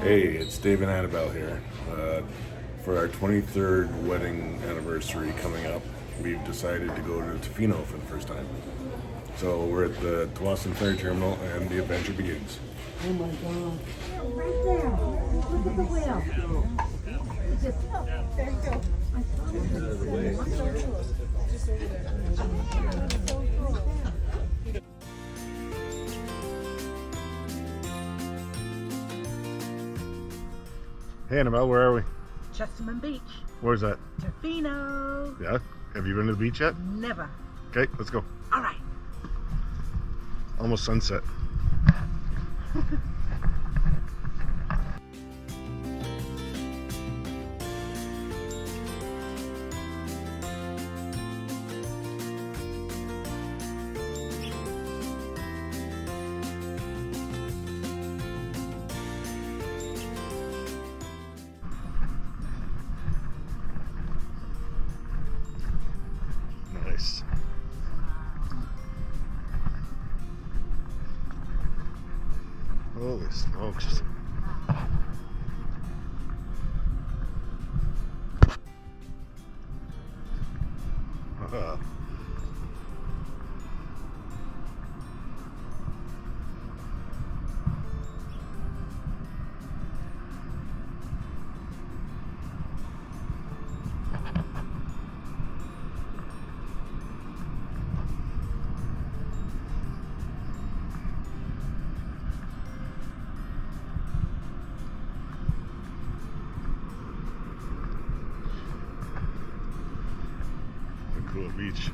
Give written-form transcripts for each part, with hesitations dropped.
Hey, it's Dave and Annabel here. For our 23rd wedding anniversary coming up, we've decided to go to Tofino for the first time. So we're at the Tonquin ferry terminal and the adventure begins. Oh my God. Right there. Look at the whale. Just, there you go. I saw it. Hey Annabelle, where are we? Chesterman Beach. Where's that? Tofino. Yeah? Have you been to the beach yet? Never. Okay, let's go. All right. Almost sunset. Nice. Holy smokes. Cool beach.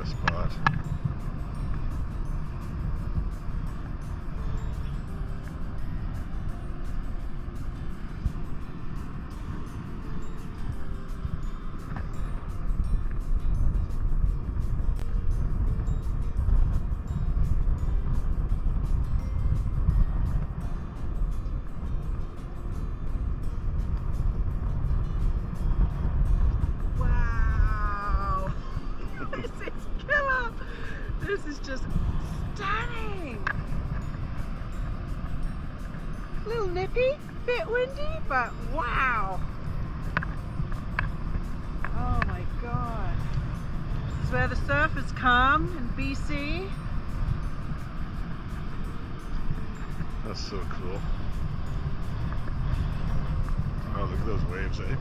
Spot. Wow. This is killer. This is just stunning. A little nippy, bit windy, but wow. Oh my God. This is where the surfers come in BC. That's so cool. Oh, look at those waves, eh?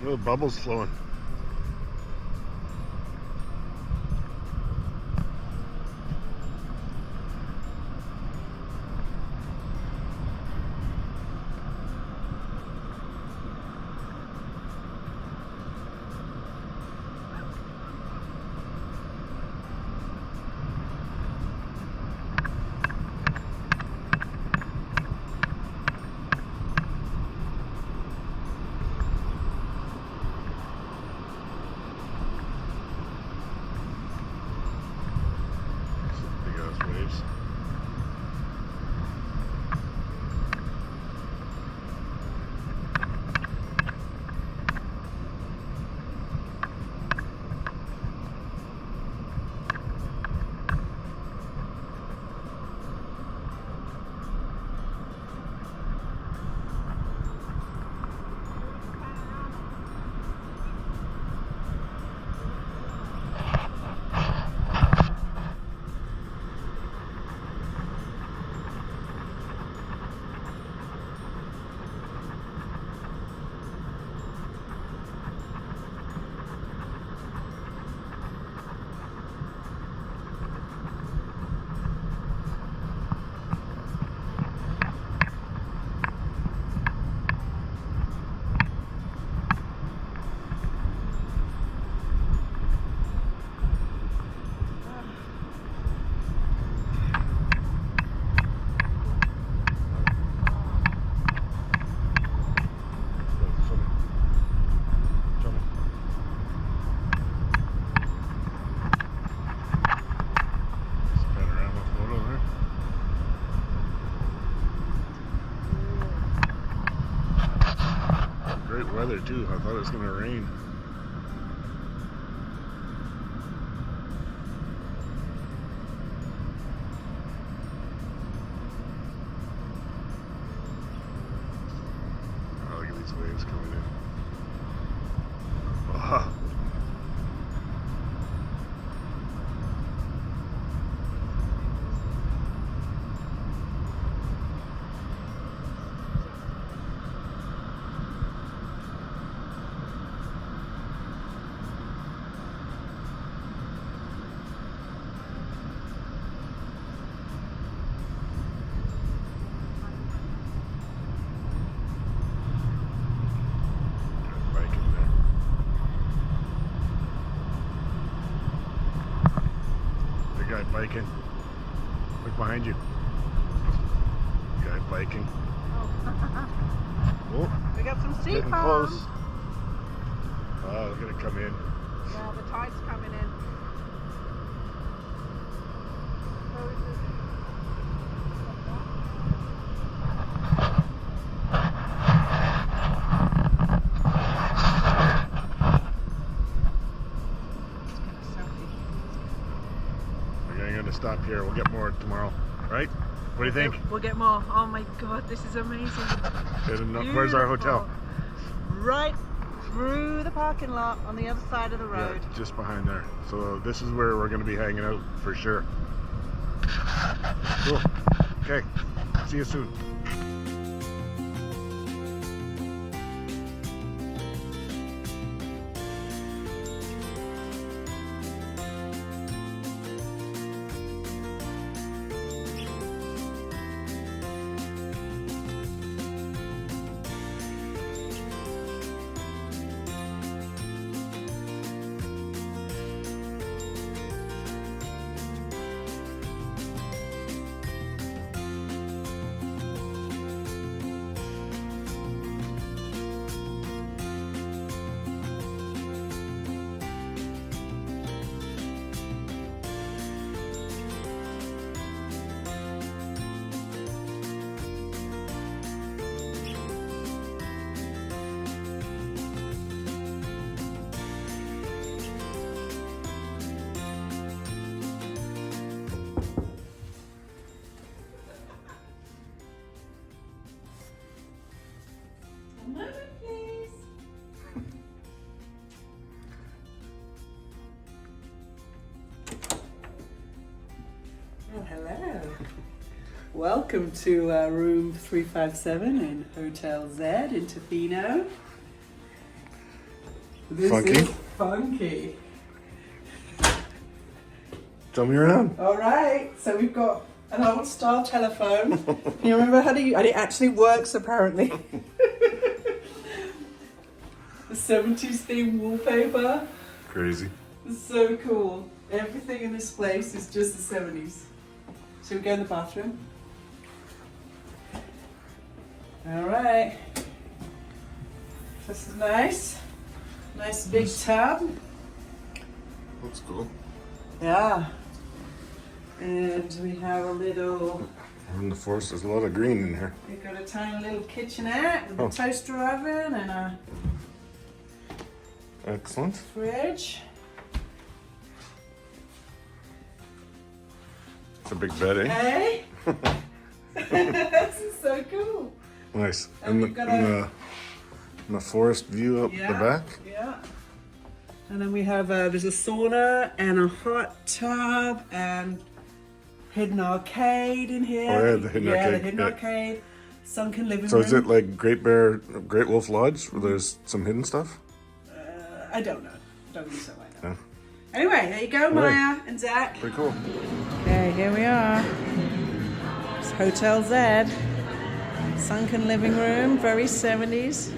Little bubbles flowing. great weather too. I thought it was gonna rain. Oh, look at these waves coming in. Oh. Guy biking. Look behind you. Guy biking. Oh, We got some sea getting foam. close. Oh, look at it come in. Yeah, the tide's coming in. We're going to stop here. We'll get more tomorrow, right? What do you think? We'll get more. Oh my god, this is amazing. Where's our hotel? Right through the parking lot on the other side of the road. Yeah, just behind there. So this is where we're going to be hanging out for sure. Cool. Okay. See you soon. Oh, hello. Welcome to room 357 in Hotel Zed in Tofino. This Funky. is funky. Tell me around. All right, so we've got an old style telephone. You remember how and it actually works apparently. The 70s themed wallpaper. Crazy. It's so cool. Everything in this place is just the 70s. So we go in the bathroom. All right. This is nice. Nice big tub. That's cool. Yeah. And we have a little, We're in the forest. There's a lot of green in here. we've got a tiny little kitchenette with a toaster oven and a Excellent. fridge. It's a big bed, eh? Hey? This is so cool. Nice. And we've got a- and the forest view up the back. Yeah. And then we have, there's a sauna and a hot tub and hidden arcade in here. Oh, yeah, the hidden Yeah, the arcade, hidden yeah. arcade. Sunken living So room. is it like Great Wolf Lodge where there's some hidden stuff? I don't know. Don't think so right now. No. Anyway, there you go, Right. Maya and Zach. Pretty cool. Okay, here we are. It's Hotel Zed. Sunken living room, very 70s.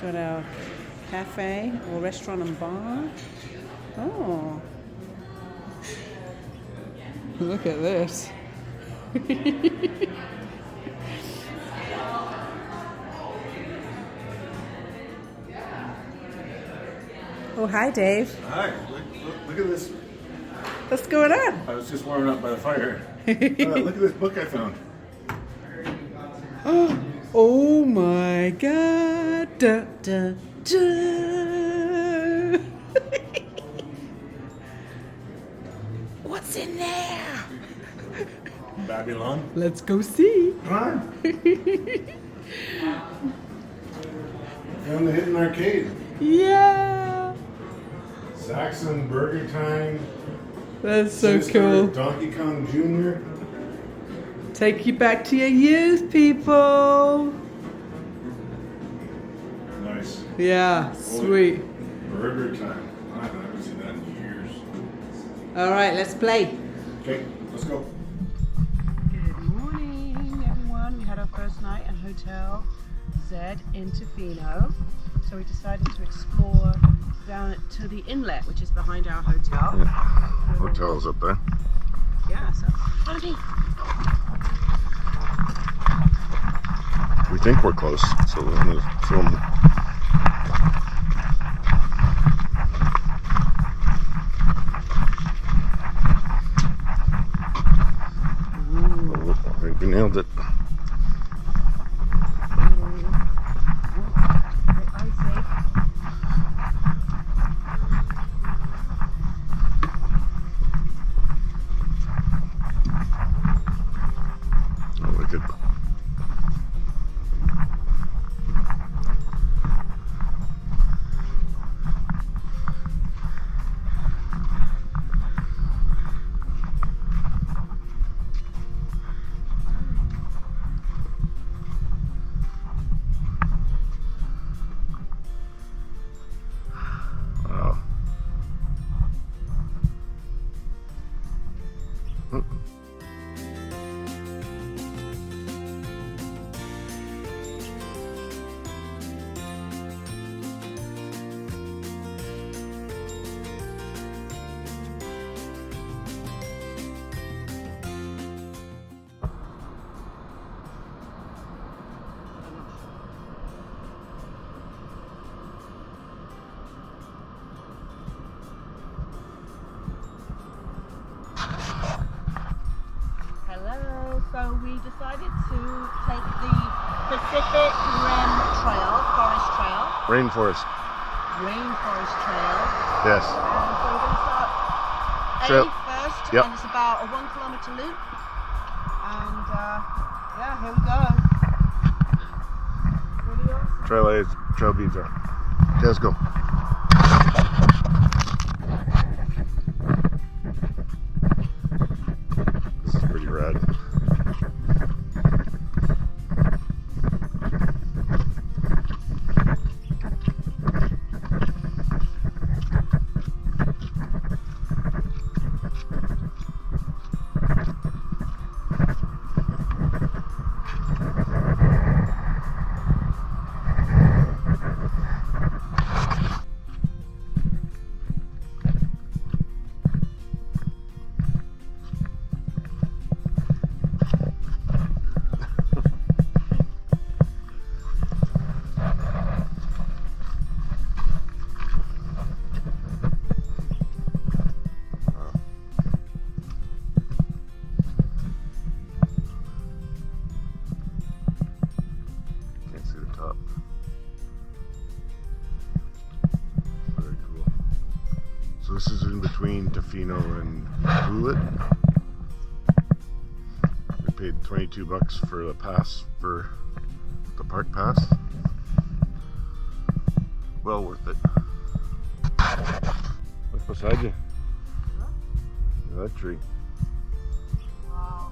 Got our cafe or restaurant and bar. Oh. Look at this. Oh, hi, Dave. Hi. Look at this. What's going on? I was just warming up by the fire. Look at this book I found. Oh my God. Da, da, da. What's in there? Babylon. Let's go see. Come on. Found the hidden arcade. Yeah. Saxon Burger Time. That's so Sister, cool. Donkey Kong Jr. Take you back to your youth, people. Nice. Yeah, sweet. Burger Time. I haven't seen that in years. All right, let's play. Okay, let's go. Good morning, everyone. We had our first night at Hotel Zed in Tofino. So we decided to explore down to the inlet, which is behind our hotel. Hotel's up there. Yeah, so follow me. We think we're close, so we're going to film. Oh, I think we nailed it. Oh, wicked. Wow. Hello. So we decided to take the Pacific Rim Trail, Forest Trail, Rainforest. Rainforest Trail. Yes. So we're going to start Trail. first, Yep. and it's about a 1 kilometer loop. And yeah, here we go. Pretty awesome. Trail A, Trail B, there. Okay, let's go. This is pretty rad. Can't see the top. Very cool. So this is in between Tofino and Hewlett. We paid $22 for the pass, for the park pass. Well worth it. Look beside you. Look at that tree. Wow.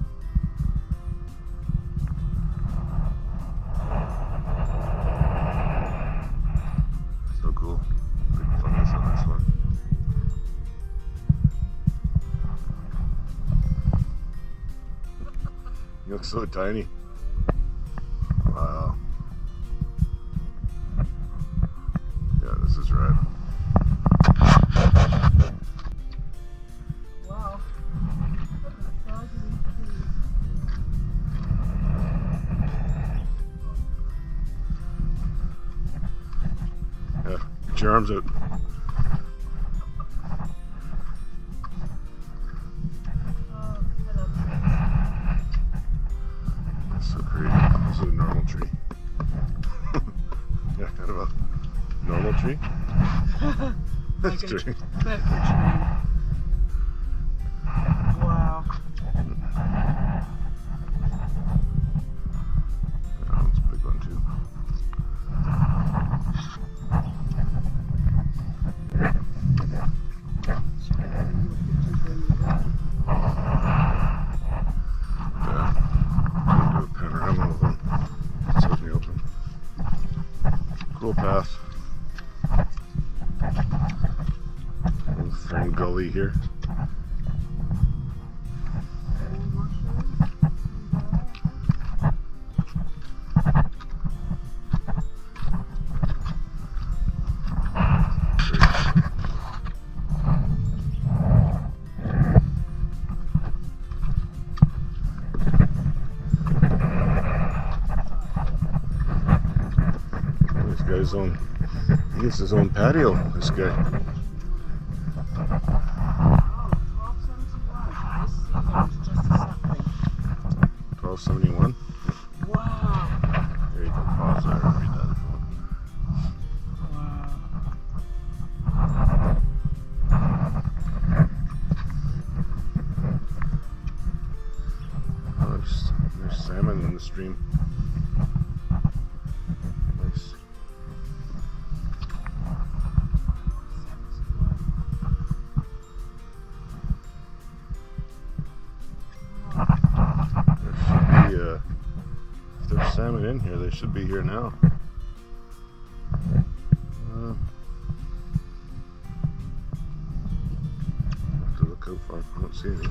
So cool. Big fungus on this one. You look so tiny. Wow. Yeah, this is rad. Wow. Look at the size of these trees. Yeah, get your arms out. a normal tree. Yeah, kind of a normal tree. That's Like a tree. purple tree. Wow. That one's a big one too. Do a panorama of them. It's out in the open. Cool path. Little fern gully here. He has his own patio, this guy. $12.71. Wow. Here you go, pause there and read that. Oh, there's salmon in the stream. Nice. If there's salmon in here, they should be here now. Have to look out for them. I don't see any.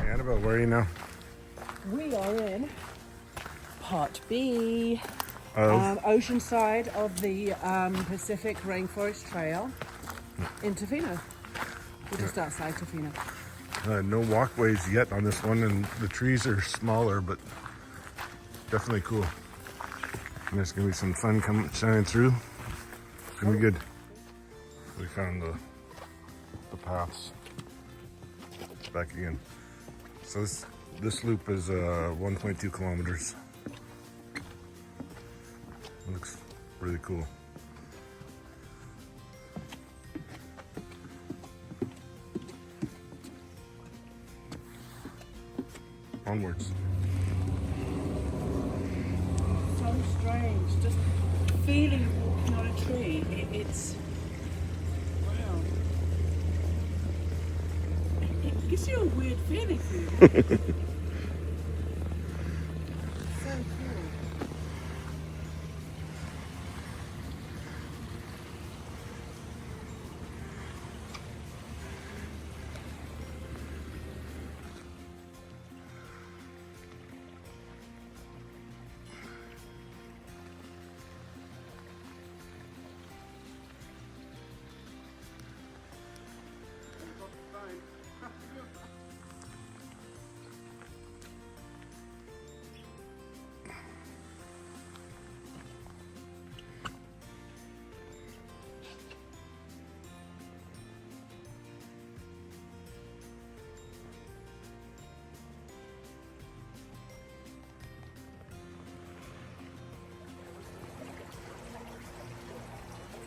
Annabelle, where are you now? We are in part B, Of? ocean side of the Pacific Rainforest Trail in Tofino. We're just outside Tofino. No walkways yet on this one, and the trees are smaller, but definitely cool. And there's gonna be some fun shining through. It's gonna be good. We found the paths. Back again. So this loop is 1.2 kilometers. It looks really cool. Onwards. So strange, just feeling walking on a tree. It's wow. It gives you a weird feeling. So cool.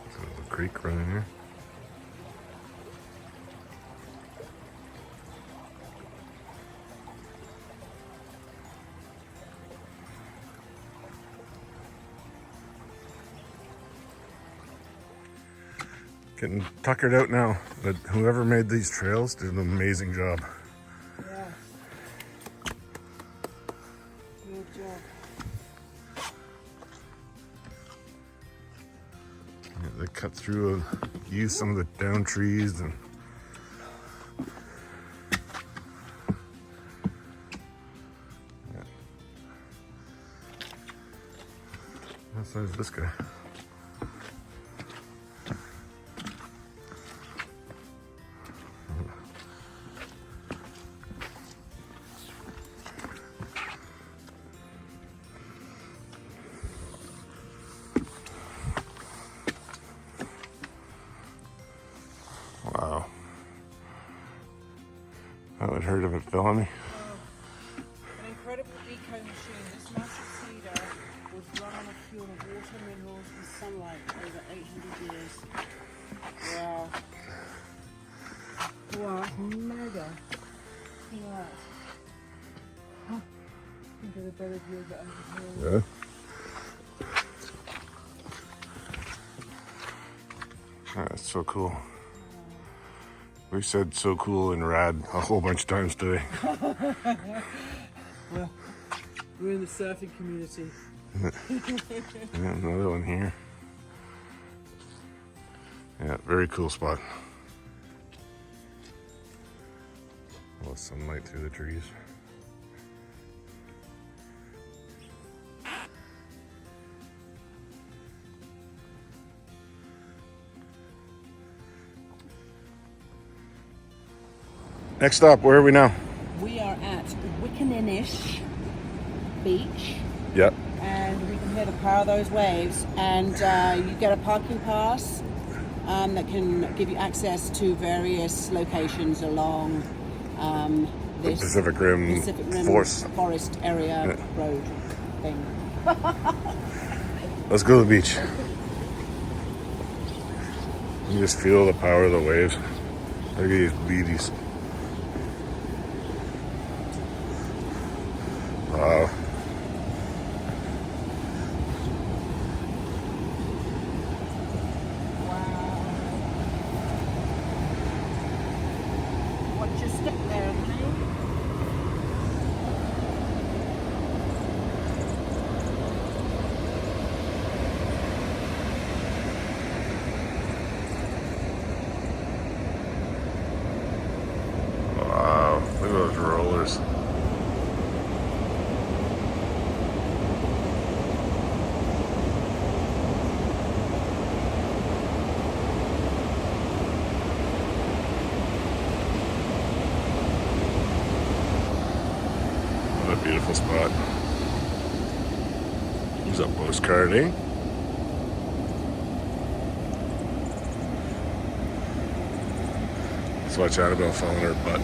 There's a creek running here. Getting tuckered out now, but whoever made these trails did an amazing job. Yeah. Yeah, they cut through and use some of the down trees and yeah. How size is this guy? Wow. I would heard of it fell on me. An incredible eco machine. This massive cedar was run on a fuel of water, minerals, and sunlight for over 800 years. Wow. Wow, it's mega. Look at that. Huh. I'll get a better view of it over here. Yeah. That's so cool. We said so cool and rad a whole bunch of times today. Well, we're in the surfing community. Yeah, another one here. Yeah, very cool spot. A lot of sunlight through the trees. Next stop, where are we now? We are at Wickeninish Beach, Yep. and we can hear the power of those waves. And you get a parking pass that can give you access to various locations along this Pacific Rim forest area road thing. Let's go to the beach. You just feel the power of the waves. Look at these beauties. Wow. Watch your step there, okay? Wow. Look at those rollers. What a beautiful spot. There's a postcard, eh? Let's watch Annabelle fall on her butt.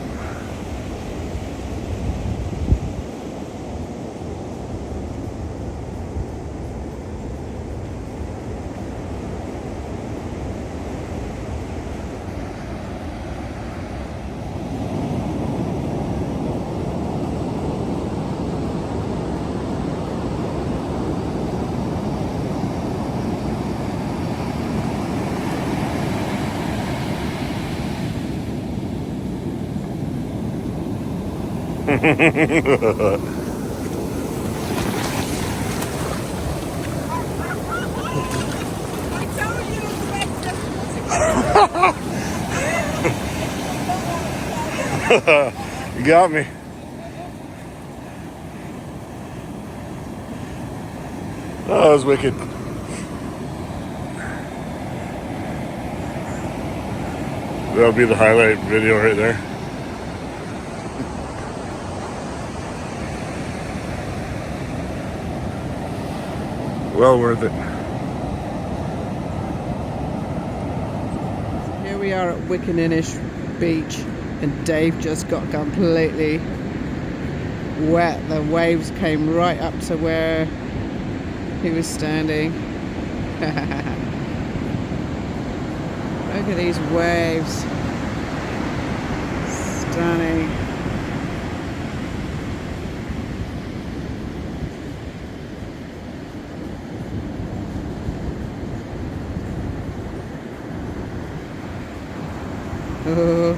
You got me. Oh, that was wicked. That'll be the highlight video right there. Well worth it. Here we are at Wickeninish Beach, and Dave just got completely wet. The waves came right up to where he was standing. Look at these waves. Stunning. Oh.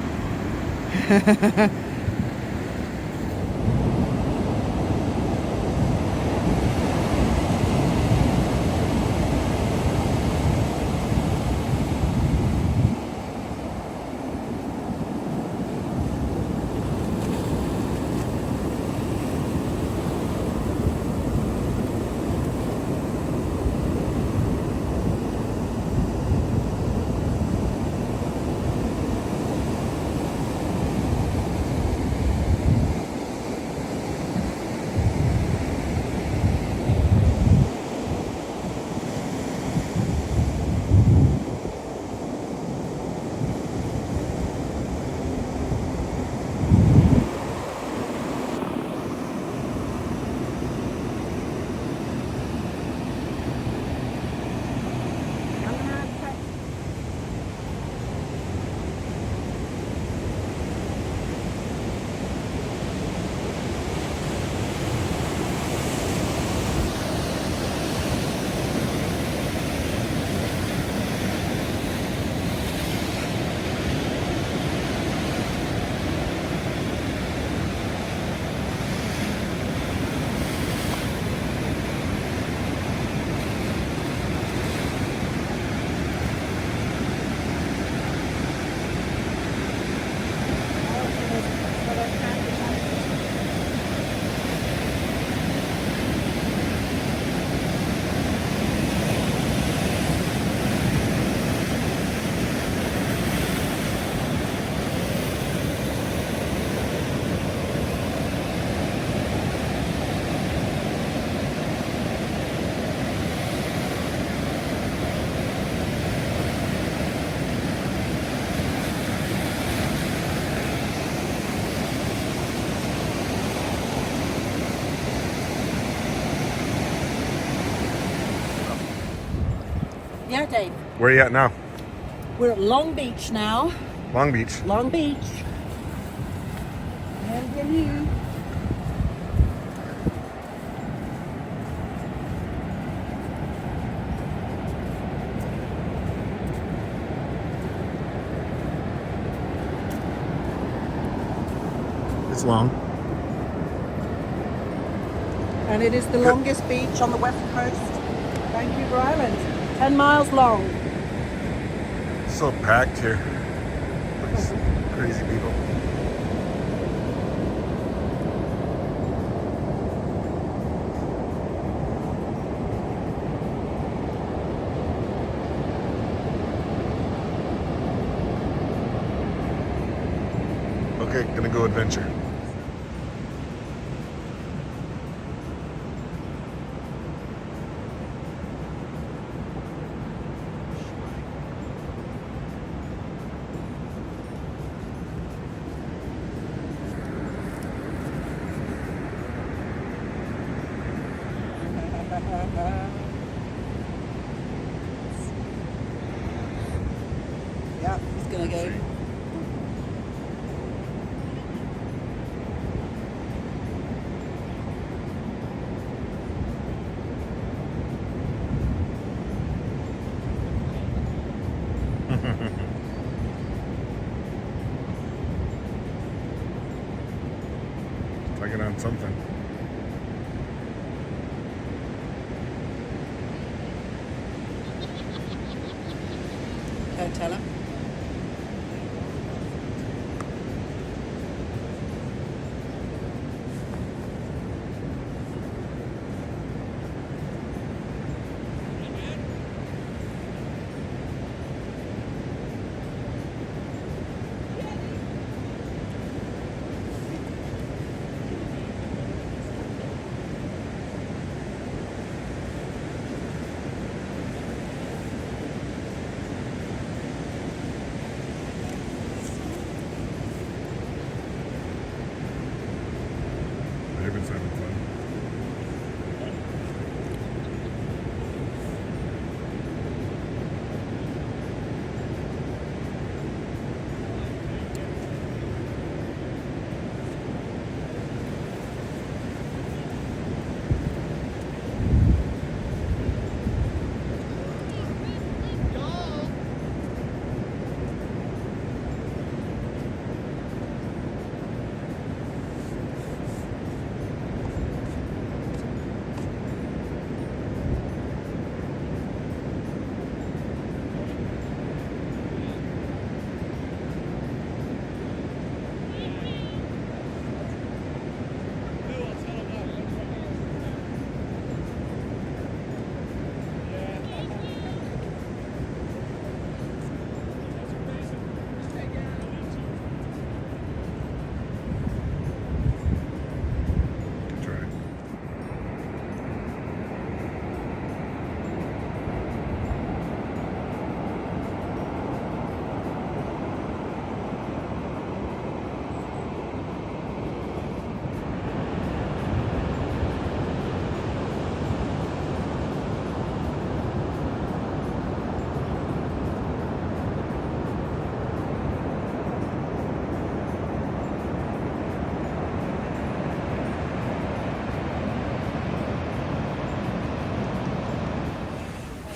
Dave. Where are you at now? We're at Long Beach now. Long Beach. Long Beach. And get you. It's long. And it is the longest beach on the west coast, Vancouver Island. 10 miles long. So packed here. Looks crazy people. Okay, gonna go adventure. Yeah, he's gonna go. Tugging on something. Don't tell him. Everyone's having fun.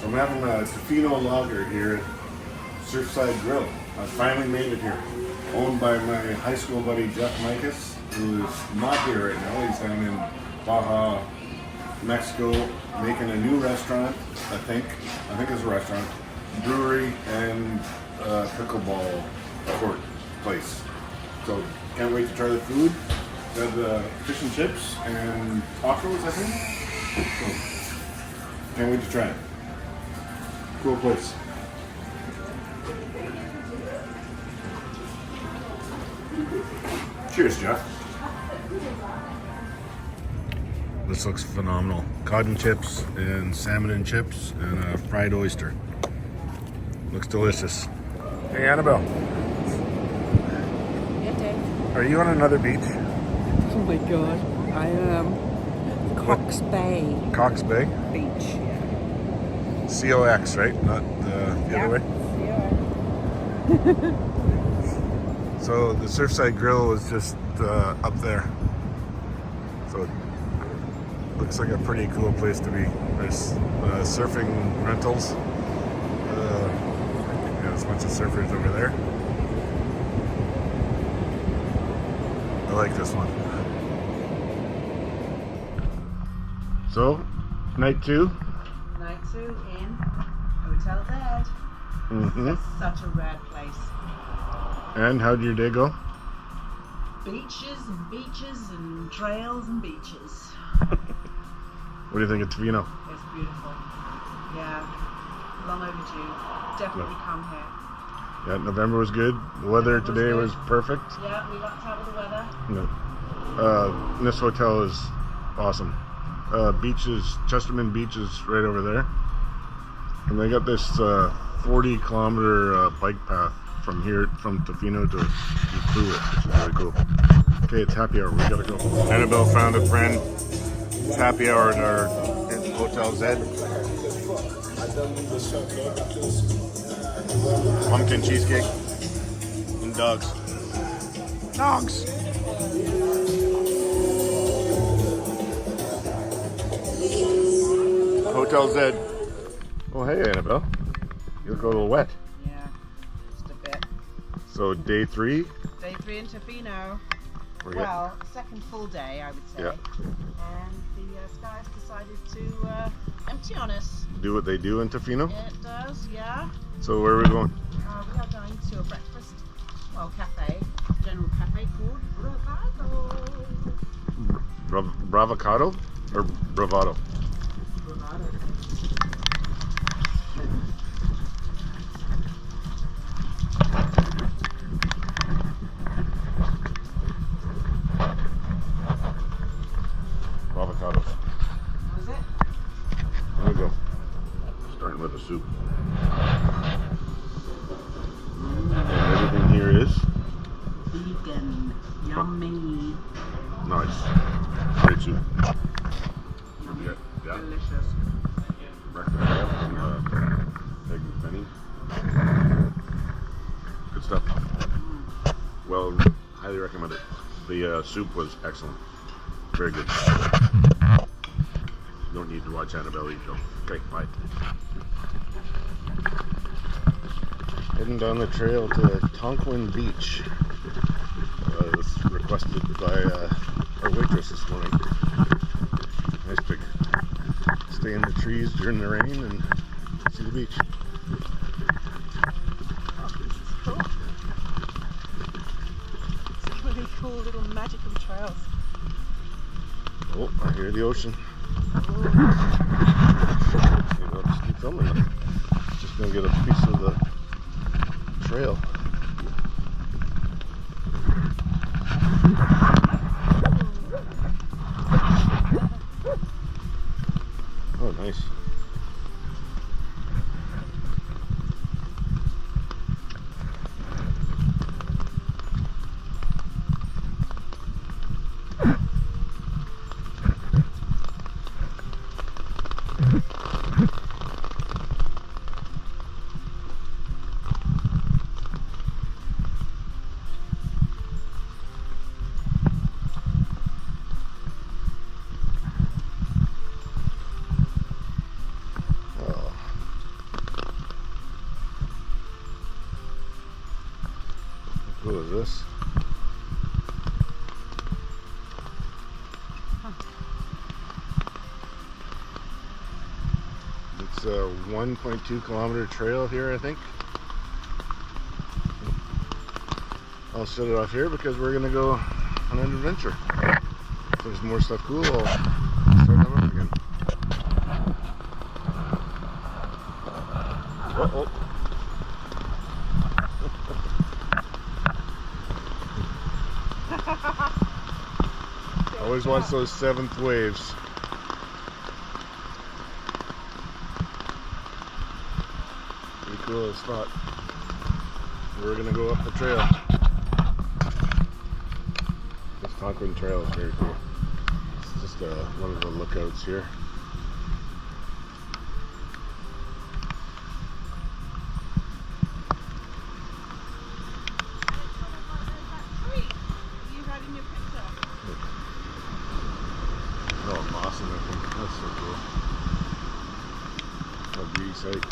I'm having a Tofino lager here at Surfside Grill. I finally made it here. Owned by my high school buddy Jeff Micus, who is not here right now. He's down in Baja, Mexico, making a new restaurant, I think it's a restaurant, brewery, and pickleball court place. So can't wait to try the food. They have fish and chips and tacos, I think. So can't wait to try it. Cool place. Cheers, Jeff. This looks phenomenal. Cod chips and salmon and chips and a fried oyster. Looks delicious. Hey, Annabelle. Yeah, Dave. Are you on another beach? Oh my god, I am. Coxbay Coxbay? Beach. COX, right? Not the Getaway. So the Surfside Grill is just up there. So it looks like a pretty cool place to be. There's surfing rentals. There's a bunch of surfers over there. I like this one. So, night 2. Night 2 in Hotel Zed. Mm-hmm. That's such a rare place. And how'd your day go? Beaches and beaches and trails and beaches. What do you think of Tofino? It's beautiful. Yeah. Long overdue. Definitely come here. Yeah, November was good. The weather today was perfect. Yeah, we lucked out with the weather. No. This hotel is awesome. Chesterman Beach is right over there. And they got this 40-kilometer bike path from here, from Tofino to Pruitt, which is really cool. Okay, it's happy hour. We gotta go. Annabelle found a friend. It's happy hour at our Hotel Zed. Pumpkin cheesecake and dogs. Dogs! Hotel Zed. Oh, hey, Annabelle. You look a little wet. Yeah, just a bit. So, day 3? Day 3 in Tofino. We're Well, second full day, I would say. Yeah. And the skies decided to empty on us. do what they do in Tofino. It does, yeah. So, where are we going? We are going to a breakfast, cafe, general cafe called Bravacados. Bravacado or Bravado? Bravado. Bravacados. What is it? There we go. Starting with the soup. And everything here is Vegan. Yummy. nice. Great soup. Yummy. Yeah. Delicious. Breakfast wrap and egg and penny. Good stuff. Well, highly recommend it. The soup was excellent. Very good. Don't need to watch Annabelle eat though. Okay, bye. Heading down the trail to Tonquin Beach. It was requested by our waitress this morning. Nice to stay in the trees during the rain and see the beach. Oh, this is cool. Some really cool little magical trails. Oh, I hear the ocean. Ooh. I'll just keep filming it. Just gonna get a piece of the trail. Oh, nice. What is this? It's a 1.2 kilometer trail here, I think. I'll shut it off here because we're gonna go on an adventure. If there's more stuff cool, I'll start them up again. Uh-oh. Always watch those 7th waves. Pretty cool spot. We're gonna go up the trail. This Tonquin Trail is very cool. It's just one of the lookouts here. Oh, Boston, I think. That's so cool. A beauty site.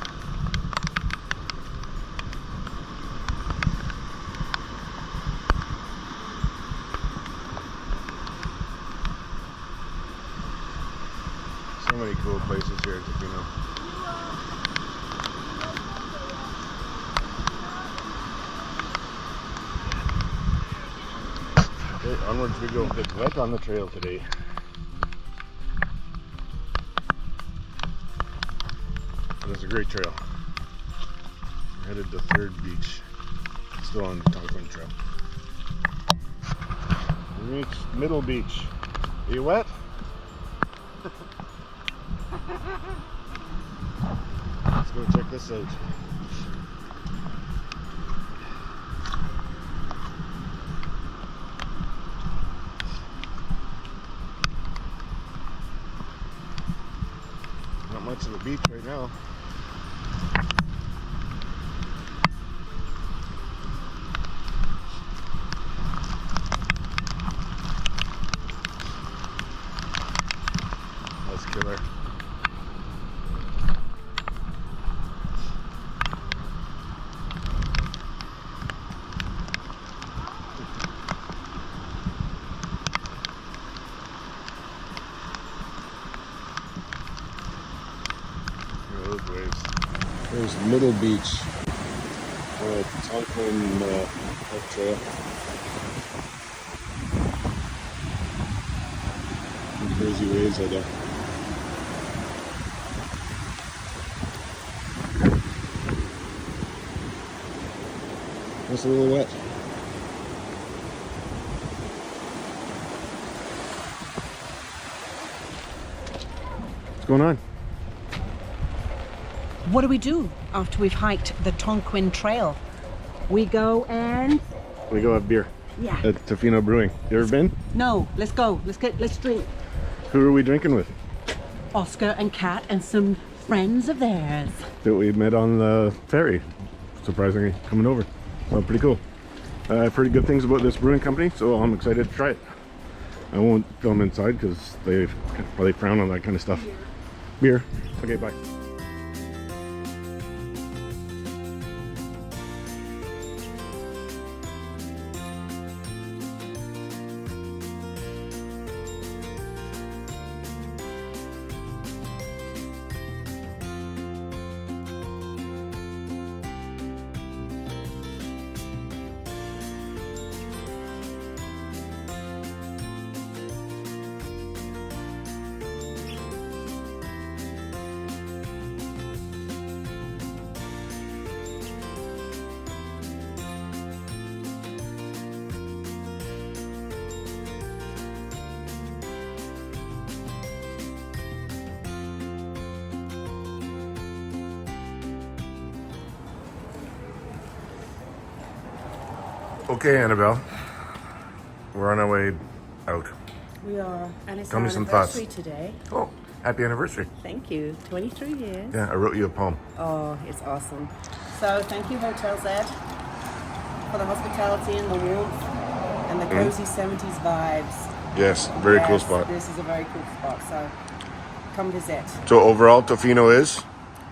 So many cool places here in Tofino. Okay, onwards we go. It's wet on the trail today. But it's a great trail. We're headed to 3rd Beach. Still on the Tonquin trail. We reached Middle Beach. Are you wet? Let's go check this out. Not much of a beach right now. That's killer. Those waves. There's Middle Beach, Tonquin trail. Some crazy waves out there. It's a little wet. What's going on? What do we do after we've hiked the Tonquin Trail? We go and... We go have beer Yeah. at Tofino Brewing. You ever been? No, let's go. Let's drink. Who are we drinking with? Oscar and Kat and some friends of theirs. That we met on the ferry, surprisingly, coming over. So pretty cool. I've heard good things about this brewing company, so I'm excited to try it. I won't film inside because they probably frown on that kind of stuff. Beer. Okay, bye. Okay, Annabelle, we're on our way out. We are, and it's Tell our me some thoughts. anniversary today. Oh, happy anniversary. Thank you. 23 years. Yeah, I wrote you a poem. Oh, it's awesome. So thank you, Hotel Zed, for the hospitality and the warmth and the cozy 70s vibes. Yes, very cool Yes, spot. This is a very cool spot, so come visit. So overall, Tofino is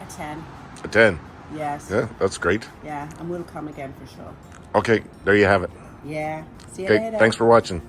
A 10. a 10. Yes. Yeah, that's great. Yeah, and we'll come again for sure. Okay, there you have it. Yeah. See you Okay, later. thanks for watching.